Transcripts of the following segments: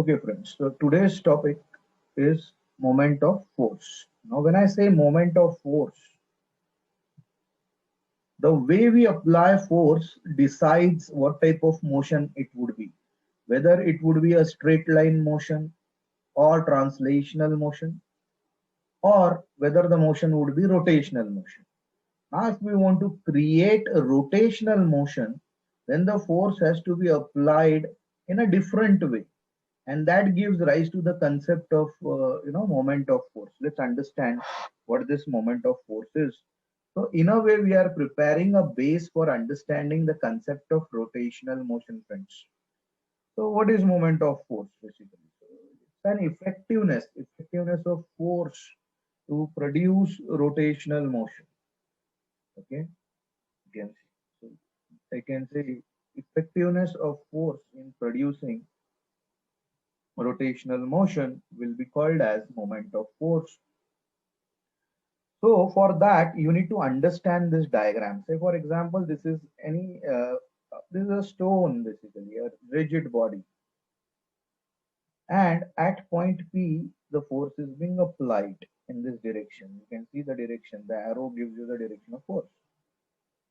Okay, friends. So today's topic is moment of force. Now, when I say moment of force, the way we apply force decides what type of motion it would be, whether it would be a straight line motion or translational motion, or whether the motion would be rotational motion. Now, if we want to create a rotational motion, then the force has to be applied in a different way, and that gives rise to the concept of moment of force. Let's understand what this moment of force is. So, in a way, we are preparing a base for understanding the concept of rotational motion, friends. So, what is moment of force basically? So, it's an effectiveness of force to produce rotational motion. Okay, you can see. So I can say effectiveness of force in producing rotational motion will be called as moment of force. So for that, you need to understand this diagram. Say for example, this is a stone basically, a rigid body, and at point P, the force is being applied in this direction. You can see the direction. The arrow gives you the direction of force.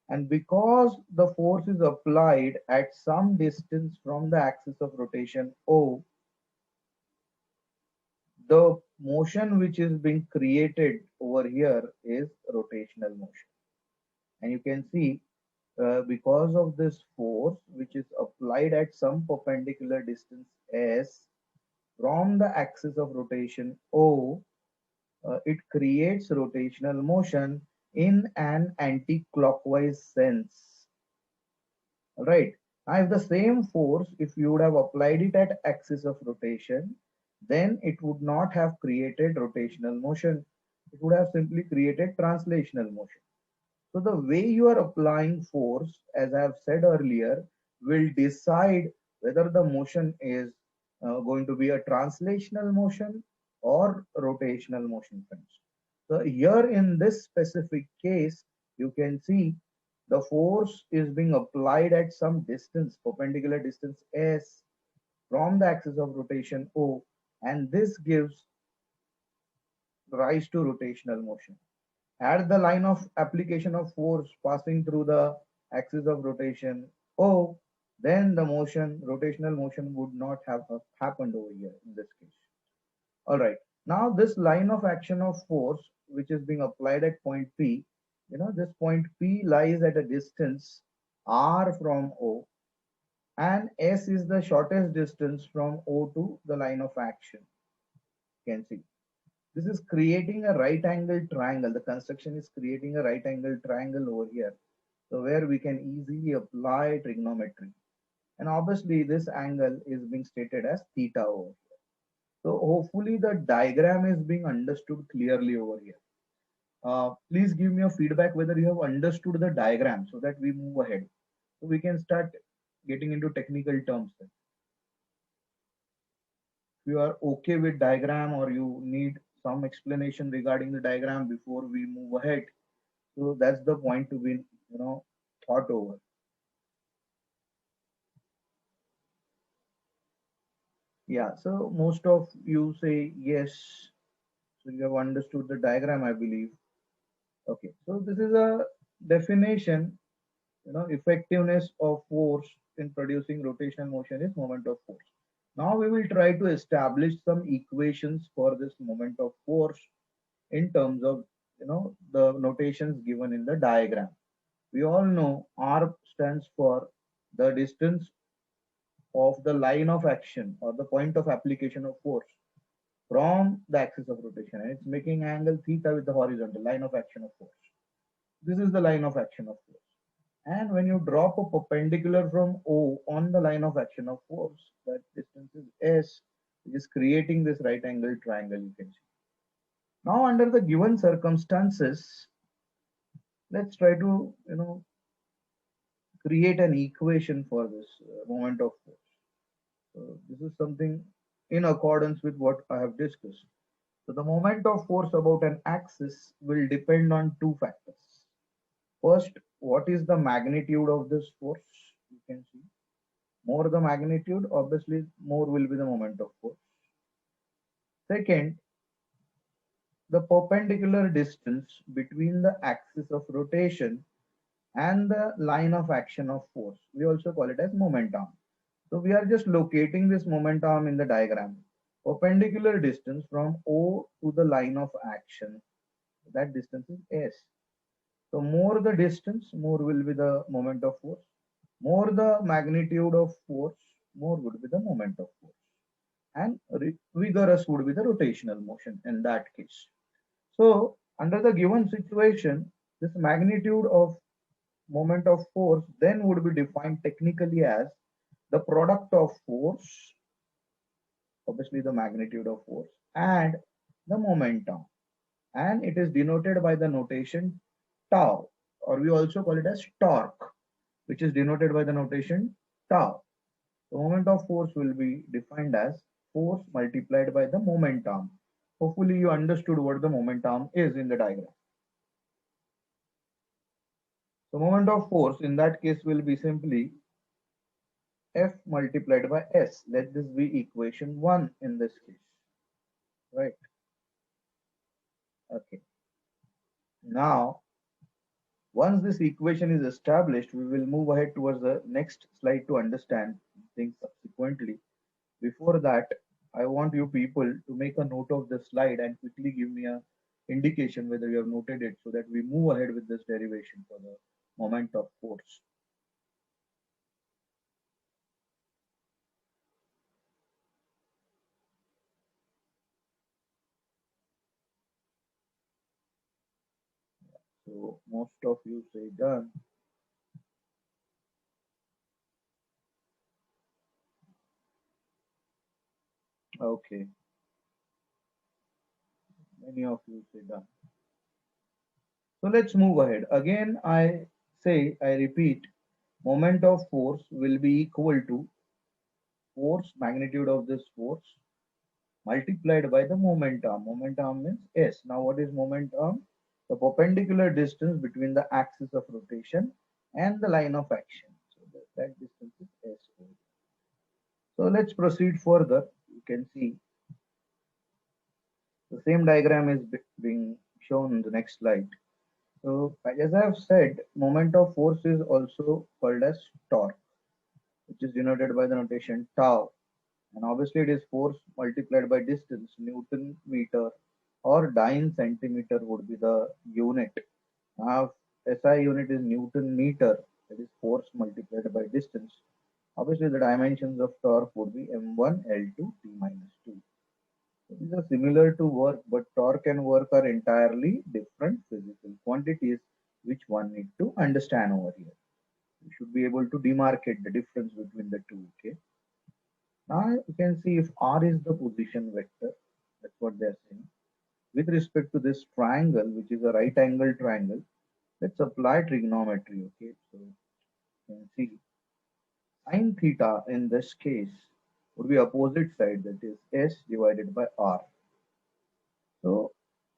And because the force is applied at some distance from the axis of rotation O, the motion which is being created over here is rotational motion. And you can see because of this force which is applied at some perpendicular distance S from the axis of rotation O, it creates rotational motion in an anti-clockwise sense. Right. Now, if the same force, if you would have applied it at axis of rotation, then it would not have created rotational motion. It would have simply created translational motion. So the way you are applying force, as I have said earlier, will decide whether the motion is going to be a translational motion or rotational motion, friends. So here in this specific case, you can see the force is being applied at some distance, perpendicular distance S from the axis of rotation O, and this gives rise to rotational motion. At the line of application of force passing through the axis of rotation O, then the motion, rotational motion would not have happened over here in this case. All right. Now this line of action of force, which is being applied at point P, this point P lies at a distance R from O, and S is the shortest distance from O to the line of action. You can see. This is creating a right angle triangle. The construction is creating a right angle triangle over here. So where we can easily apply trigonometry. And obviously this angle is being stated as theta over here. So hopefully the diagram is being understood clearly over here. Please give me a feedback whether you have understood the diagram so that we move ahead. So we can start getting into technical terms then. If you are okay with diagram or you need some explanation regarding the diagram before we move ahead, so that's the point to be thought over. Yeah, so most of you say yes, so you have understood the diagram, I believe. Okay, so this is a definition. Effectiveness of force in producing rotational motion is moment of force. Now we will try to establish some equations for this moment of force in terms of the notations given in the diagram. We all know R stands for the distance of the line of action or the point of application of force from the axis of rotation, and it's making angle theta with the horizontal line of action of force. This is the line of action of force. And when you drop a perpendicular from O on the line of action of force, that distance is S, which is creating this right angle triangle, you can see. Now, under the given circumstances, let's try to, create an equation for this moment of force. So this is something in accordance with what I have discussed. So the moment of force about an axis will depend on two factors. First, what is the magnitude of this force? You can see. More the magnitude, obviously more will be the moment of force. Second, the perpendicular distance between the axis of rotation and the line of action of force. We also call it as moment arm. So we are just locating this moment arm in the diagram. Perpendicular distance from O to the line of action. That distance is S. So more the distance, more will be the moment of force. More the magnitude of force, more would be the moment of force. And vigorous would be the rotational motion in that case. So under the given situation, this magnitude of moment of force then would be defined technically as the product of force, obviously the magnitude of force, and the momentum. And it is denoted by the notation tau, or we also call it as torque, which is denoted by the notation tau. The moment of force will be defined as force multiplied by the momentum. Hopefully you understood what the momentum is in the diagram. The moment of force in that case will be simply F multiplied by S. Let this be equation 1 in this case, right? Okay. Now, once this equation is established, we will move ahead towards the next slide to understand things subsequently. Before that, I want you people to make a note of the slide and quickly give me a indication whether you have noted it so that we move ahead with this derivation for the moment of force. So most of you say done. Okay, many of you say done. So let's move ahead. Again, I repeat, moment of force will be equal to force, magnitude of this force, multiplied by the momentum. Momentum means S. Now, what is momentum? The perpendicular distance between the axis of rotation and the line of action. So that distance is S. So let's proceed further. You can see the same diagram is being shown in the next slide. So as I have said, moment of force is also called as torque, which is denoted by the notation tau. And obviously it is force multiplied by distance, Newton meter or dyne centimeter would be the unit. Now SI unit is Newton meter, that is force multiplied by distance. Obviously the dimensions of torque would be M1 L2 T minus 2. So these are similar to work, but torque and work are entirely different physical quantities which one need to understand over here. You should be able to demarcate the difference between the two. Okay. Now you can see if R is the position vector, that's what they're saying. With respect to this triangle, which is a right angle triangle, let's apply trigonometry. Okay, so you can see sine theta in this case would be opposite side, that is S divided by R. So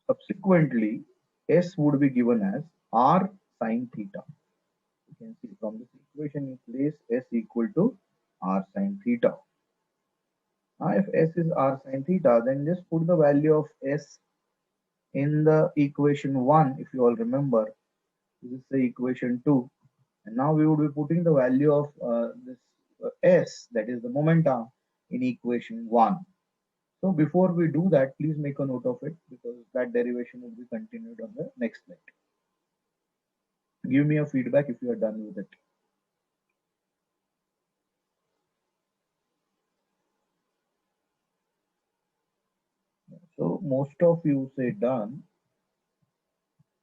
subsequently, S would be given as R sine theta. You can see from this equation, you place S equal to R sine theta. Now, if S is R sine theta, then just put the value of S in the equation 1. If you all remember, this is the equation 2. And now we would be putting the value of this S, that is the momentum, in equation 1. So before we do that, please make a note of it because that derivation will be continued on the next slide. Give me a feedback if you are done with it. So most of you say done.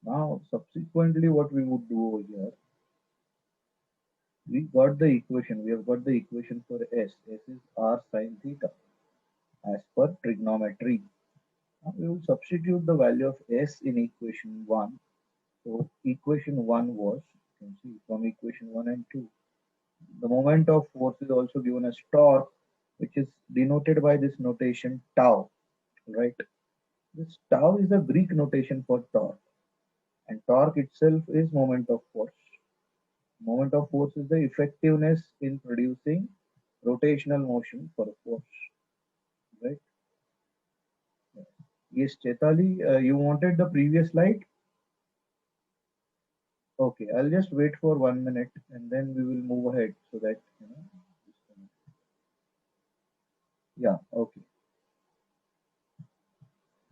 Now subsequently what we would do over here, we got the equation. We have got the equation for S. S is R sine theta as per trigonometry. Now we will substitute the value of S in equation 1. So equation 1 was, you can see from equation 1 and 2. The moment of force is also given as torque, which is denoted by this notation tau, right? This tau is a Greek notation for torque, and torque itself is moment of force. Moment of force is the effectiveness in producing rotational motion for a force, right? Yes, Chetali, you wanted the previous slide? Okay, I'll just wait for 1 minute and then we will move ahead so that, yeah, okay,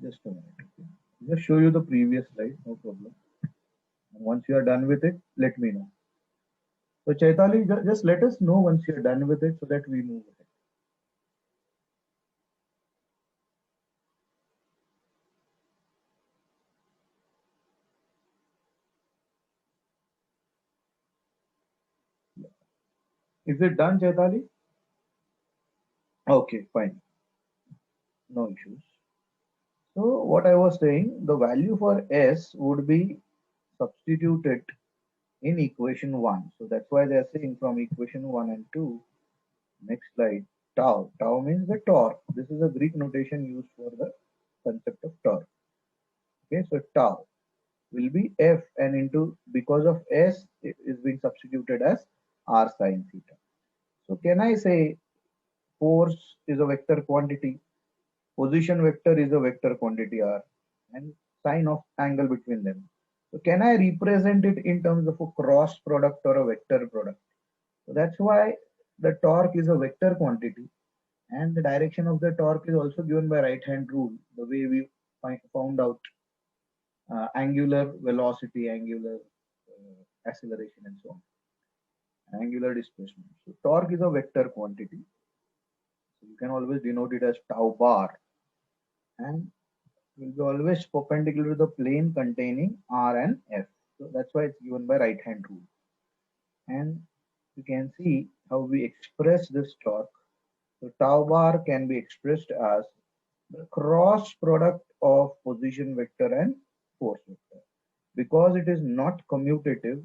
just a minute. Okay. Just show you the previous slide, no problem. And once you are done with it, let me know. So Chaitali, just let us know once you're done with it so that we move ahead. Is it done, Chaitali? Okay, fine. No issues. So what I was saying, the value for S would be substituted in equation 1. So that's why they are saying from equation 1 and 2, next slide, tau. Tau means the torque. This is a Greek notation used for the concept of torque. Okay, so tau will be F and into, because of S, it is being substituted as R sine theta. So can I say force is a vector quantity, position vector is a vector quantity R, and sine of angle between them. So can I represent it in terms of a cross product or a vector product? So that's why the torque is a vector quantity, and the direction of the torque is also given by right hand rule, the way we found out angular velocity, angular acceleration, and so on, angular displacement. So torque is a vector quantity. So you can always denote it as tau bar, and will be always perpendicular to the plane containing R and F. So that's why it's given by right hand rule. And you can see how we express this torque. So tau bar can be expressed as the cross product of position vector and force vector. Because it is not commutative,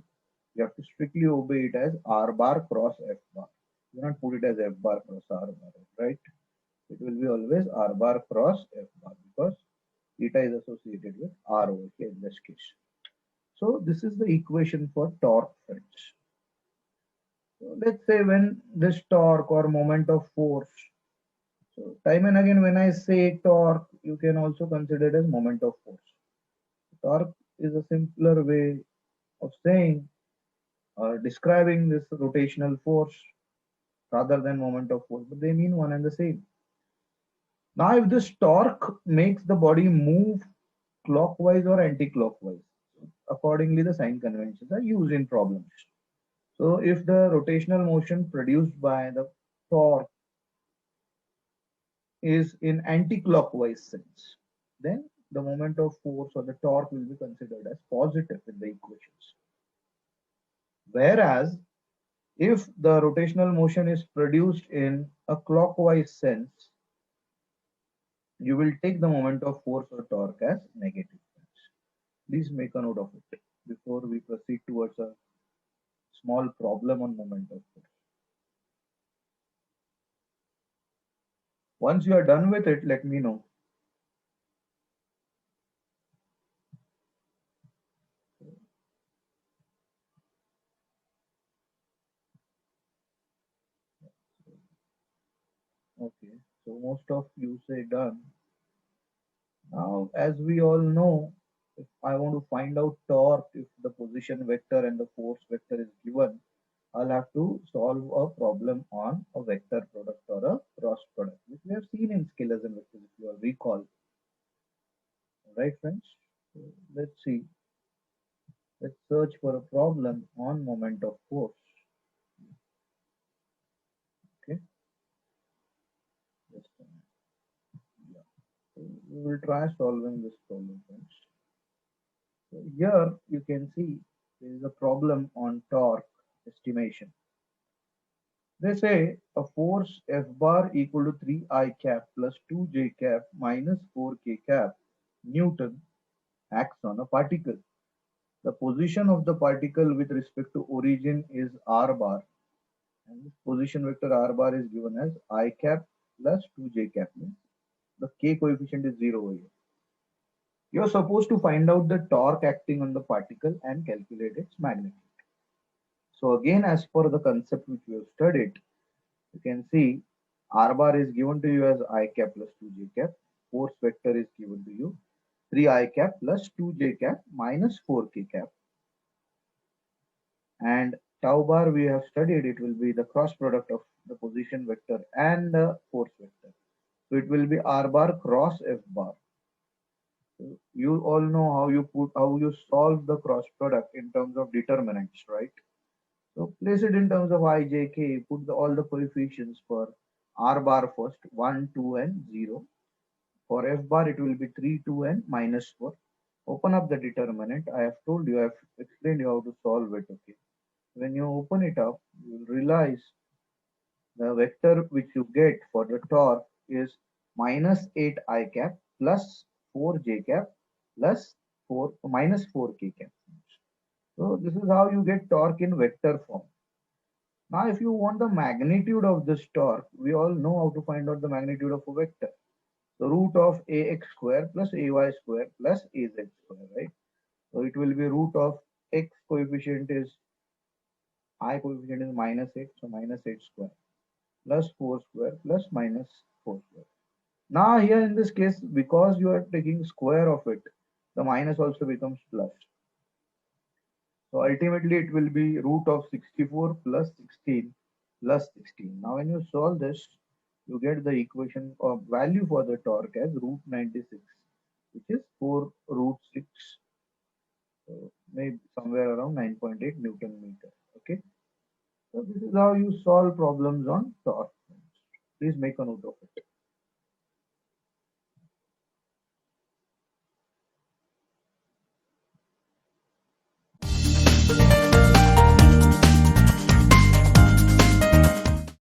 you have to strictly obey it as R bar cross F bar. You not put it as F bar cross R bar, right? It will be always R bar cross F bar because theta is associated with R over here in this case. So this is the equation for torque, friends. So let's say when this torque or moment of force, so time and again when I say torque, you can also consider it as moment of force. Torque is a simpler way of saying or describing this rotational force rather than moment of force, but they mean one and the same. Now, if this torque makes the body move clockwise or anti-clockwise, accordingly the sign conventions are used in problems. So if the rotational motion produced by the torque is in anti-clockwise sense, then the moment of force or the torque will be considered as positive in the equations. Whereas if the rotational motion is produced in a clockwise sense, you will take the moment of force or torque as negative. Please make a note of it before we proceed towards a small problem on moment of force. Once you are done with it, let me know. Okay, so most of you say done. Now, as we all know, if I want to find out torque, if the position vector and the force vector is given, I'll have to solve a problem on a vector product or a cross product, which we have seen in scalars and vectors, if you all recall. Right, friends? So let's see. Let's search for a problem on moment of force. Okay. Just a minute. Yeah. So we will try solving this problem, friends. So here you can see there is a problem on torque estimation. They say a force F bar equal to 3I cap plus 2J cap minus 4K cap Newton acts on a particle. The position of the particle with respect to origin is R bar, and this position vector R bar is given as I cap plus 2J cap. Means the K coefficient is 0 over here. You're supposed to find out the torque acting on the particle and calculate its magnitude. So again, as per the concept which we have studied, you can see r bar is given to you as I cap plus 2j cap. Force vector is given to you 3I cap plus 2j cap minus 4k cap. And tau bar we have studied, it will be the cross product of the position vector and the force vector. So it will be r bar cross f bar. So you all know how you solve the cross product in terms of determinants, right? So place it in terms of I, j, k, put all the coefficients for r bar first, 1, 2 and 0. For f bar it will be 3, 2 and minus 4. Open up the determinant. I have told you, I have explained you how to solve it. Okay. When you open it up, you will realize the vector which you get for the torque is minus 8 I cap plus 4 j cap plus 4 minus 4 k cap. So this is how you get torque in vector form. Now, if you want the magnitude of this torque, we all know how to find out the magnitude of a vector. The root of ax square plus ay square plus az square, right? So it will be root of x coefficient is I coefficient is minus 8, so minus 8 square plus 4 square plus minus 4 square. Now here in this case, because you are taking square of it, the minus also becomes plus. So ultimately it will be root of 64 plus 16 plus 16. Now when you solve this, you get the equation of value for the torque as root 96, which is 4 root 6, so maybe somewhere around 9.8 Newton meter. Okay. So this is how you solve problems on torque. Please make a note of it.